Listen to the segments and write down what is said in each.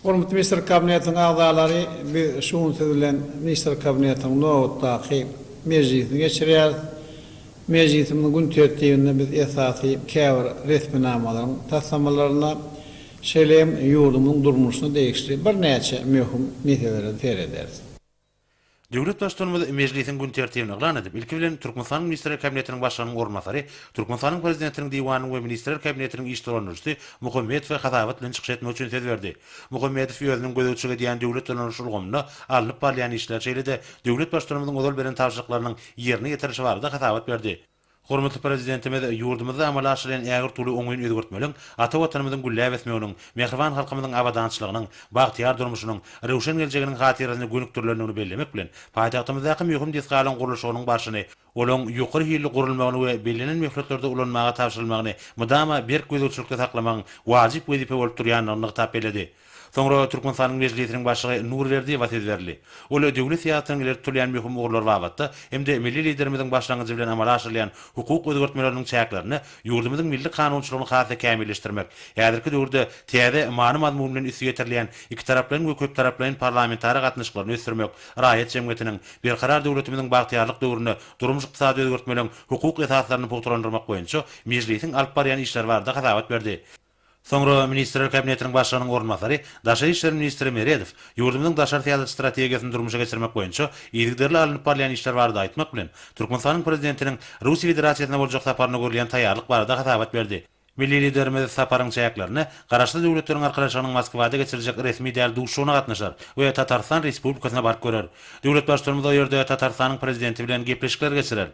Hurmatly Minister Kabinetining agzalary bir şuun edilen Minister Kabinetining nowatdaky meclisini geçirýär. Meclisimiň gün tertibinde biz esasy käbir resminamalaryň tassamalaryna şeýlem ýurdumyň durmuşyny değişdirip bir näçe möhüm meseleleri terederdi. Döwlet başçylygymyz meclisiň gün tertibini elan edip, ilki bilen Türkmenistan Ministrler Kabinetiniň başlygynyň ornatary, Türkmenistanyň prezidentiniň diwanynyň we Ministrler Kabinetiniň iş törençisi Muhammed we Hadavat bilen çykyş etmek üçin söz berdi. Muhammedow ýöňüň gözüçige diýen döwlet törençilgimini alyp barýan işler şeýlede döwlet başçylygymyzyň ozal beren tawşyklarynyň ýerine ýetirişi barada Hadavat berdi. Hormatly prezidentimiz ýurdumyzda amal aşylan ägir tuly oňuň özgörtmeliň, ata watanymyzyň güllä besmeginiň, mehriban halkymyzyň abadançylygynyň, bagtyar durmuşynyň, rewşen geljeginiň hatyrasini gönükdirlerini bellemek bilen paýtagtymyzdaky möhüm disgalan gurulşynyň başyny, olaň ýokary hili gurulmagyny we belenen möhletlerde ulanmaga tapşyrylmagyny mudama bir gözükçülükde saklamagyň wajyp wezipe bolup durýanyny tap beledi. Soňra Türkmenistanyň meclisiniň başlygy Nurberdi wasyet berdi. Ol döwlet syýasatynyň ileri türlän möhüm ugurlar wagtda hemde milli liderimizin başlangyjy bilen amal aşyrylýan hukuk özgörtmeleriniň çäklaryny ýurdumyzyň milli kanunçylygyny hasy kämilleşdirmek, ýa-da döwürde täze many mazmun bilen üstü getirilýän iki taraplaryň we köp taraplaryň parlamentary gatnaşyklaryny ösdürmek, raýat jemgyýetiniň berkarar döwletimiziň bagtyarlyk döwrüne durmuş ykdysady özgörtmelerin hukuk esaslaryny pogtrandyrmak boýunça meclisiň alyp barýan işler barada hadabat berdi. Soňra Ministrler Kabinetiniň başlygynyň ornatary, Daşary işler ministri Meredow, ýurdumyzyň daşary syýasat strategiýasyny durmuşa geçirmek boýunça ýigdirli alynyp barýan işler barada aýtmak bilen Türkmenistanyň prezidentiniň Russiýa Federasiýasyna boljak saparyna görülýän taýýarlyk barada hadabat berdi. Milli liderimiz saparyň çäklaryny garaşly döwletleriň arkalaşygynyň Moskwada geçirijek resmi däl duşugyna gatnaşar we Tatarstan Respublikasyna baryp görür. Döwlet başçylygymyz o ýerde Tatarstanyň prezidenti bilen gepleşikler geçirer.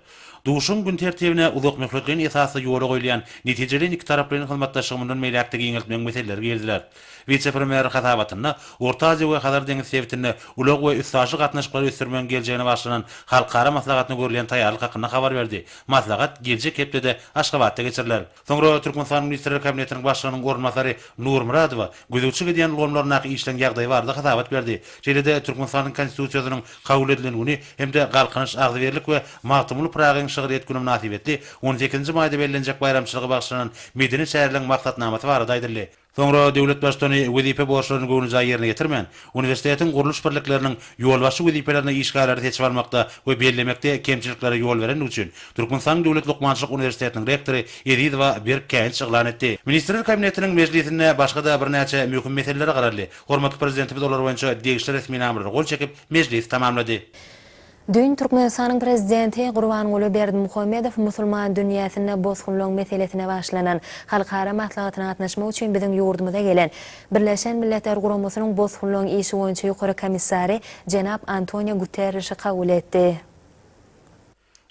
Duşun gün tertibine uzak möhletlerin esasy ýola goýulýan netijeli iki taraplaryň hyzmatdaşlygyndan meýläkde giňeltmek meseleleri geldiler. Vice-premier Hadawatyna Orta Aziýa we Hazar deňiz sebitini ulug we üstaşy gatnaşyklary ösdürmän geljegine başlanan halkara maslahatyna görülýän taýýarlyk hakynda habar berdi. Maslahat geljek hepde Aşgabatda geçiriler. Soňra Türkmenistan Ministrler Kabinetiniň başlygynyň ornatary Nur Muradowa gözükçü diýen ulgamlaryna işlen ýagdaý barada hadabat berdi. Şeýlede Türkmenistanyň konstitusiýasynyň kabul edilenini hemde galkynyş agzybirlik we magtymly Pragyň şygyryýet günü münasibetli 18-nji maýda bellenjek bayramçylygy bagşlanan Medeni şäherliň maksatnamaty barada aýdyldy. Soňra döwlet başçylygy wezipe borçlaryny göwnüze ýerine getirmän, universitetiň guruluş birlikleriniň ýolbaşy wezipelerini işgallary seçip almakda we bellemekde kemçiliklere ýol beren üçin Türkmenistan Döwlet Lukmançylyk Universitetiniň rektory Edidowa bir käýç eglan etdi. Ministrler Kabinetiniň meclisinde başga-da bir näçe möhüm meseleler gararly. Hormatly prezidentimiz olar boýunça degişli resmi namerleri gol çekip meclis tamamlady. Dün Türkmenistanyň prezidenti Gurbanguly Berdimuhammedow musulman dünýäsinde bozgunlyk meselesine başlanan halkara maslahatyna gatnaşmak üçin biziň ýurdumyza gelen Birleşen Milletler Guramasynyň bozgunlyk işi boýunça ýokary komissary Jenap Antonio Guterres'i kabul etdi.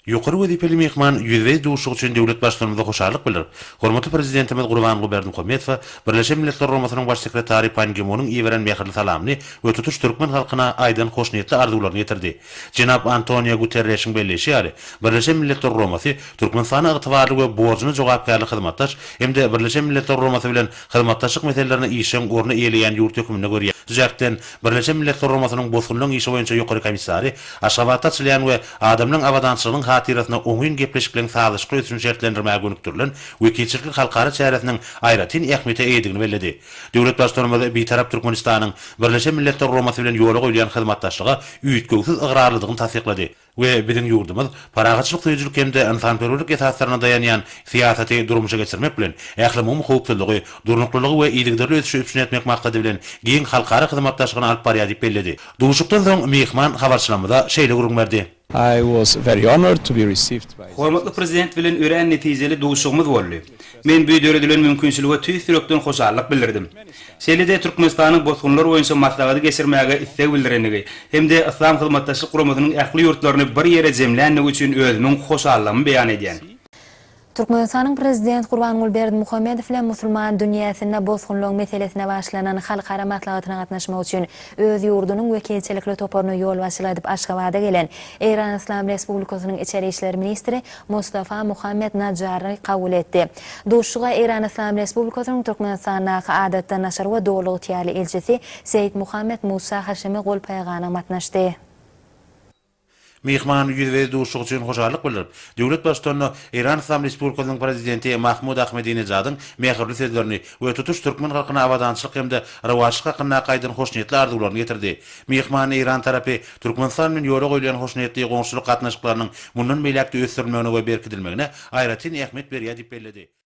Ýokary wezipeli mehman ýüzbe duşuk üçin döwlet başçylygymyza hoşarlyk bildirip, hormatly prezidentimiz Gurbanguly Berdimuhammedow Birleşen Milletler Guramasynyň baş sekretary Pan Ki-moonyň iýeren mehirli salamyny we tutuş türkmen halkyna aýdan hoşnýetli arzuwlaryny ýetirdi. Jenap Antonio Guterres'iň belleşi ýaly Birleşen Milletler Guramasy Türkmenistana ygtybarly we borjyny jogapkärlik hyzmatdaş hemde Birleşen Milletler Guramasy bilen hyzmatdaşlyk meselelerini işin orny eýleýän ýurt hökümine görýär. Düzäkden Birleşen Milletler Guramasynyň bozgunlyk işi boýunça ýokary komissary Aşgabatda çylýan we adamyň abadançylygynyň hatyrasına oňyn gepleşikliň sağlyşyky üçin şertlendirmäge gönükdirilen wekilçilik halkara çäresiniň aýratyn ähmiýete eýdigini belledi. Döwlet başçylygymyz betarap Türkmenistanyň Birleşen Milletler Guramasy bilen ýola goýulan hyzmatdaşlygy üýtgöksiz ygrar tasdiklady. We biziň ýurdumyz paragaçylyk tüýjülük hemde insanperwerlik esaslaryna dayanýan syýasaty durmuşa geçirmek bilen ählimum hukuklylygy, durnuklylygy we iýdigdirli ötüşi üçin etmek maksady bilen giň halkara hyzmatdaşlygyny alyp barýar diýip belledi. Duşukdan soň mehman habarçylamada şeýle gurgun berdi. I was very honored to be received by. Hormatly prezident bilen ören netijeli duşugymyz boldy. Men bu döredilen mümkinçiligi tüýsürekden hoşarlyk bildirdim. Şeýlede Türkmenistanyň bozgunlar boýunça maslahaty geçirmäge istek bildirenigi hemde İslam hyzmatdaşlyk guramasynyň ähli ýurtlaryny bir ýere jemlenmek üçin özüniň hoşarlygyny beýan edýän. Türkmenistanyň prezident Gurbanguly Berdimuhammedow bilen musulman dünýäsinde bozgunlyk meselesine başlanan halkara maslahatyna gatnaşmak üçin öz ýurdunyň wekilçilikli toparyny ýol başladyp Aşgabatda gelen Eýran Islam Respublikasynyň içeri işler ministri Mustafa Muhammed Najary kabul etdi. Duşuga Eýran Islam Respublikasynyň Türkmenistanyň adatda naşar we dowluk tiýali elçisi Seýit Muhammed Musa Haşimi gol paýgana matnaşdy. Mihman yüzde duşuk üçün hoşarlyk bildirip, döwlet başçysyna İran İslam Respublikasynyň prezidenti Mahmud Ahmedinejadyn mehirli sözlerini we tutuş türkmen halkyna awadançylyk hemde rawaçlyk hakyna gaýdan hoşnýetli arzuwlaryny getirdi. Mihman İran tarapy Türkmenistan bilen ýola goýulan hoşnýetli goňşuluk gatnaşyklarynyň mundan beýlekde ösürülmegine we berkidilmegine aýratyn ähmet berýär diýip belledi.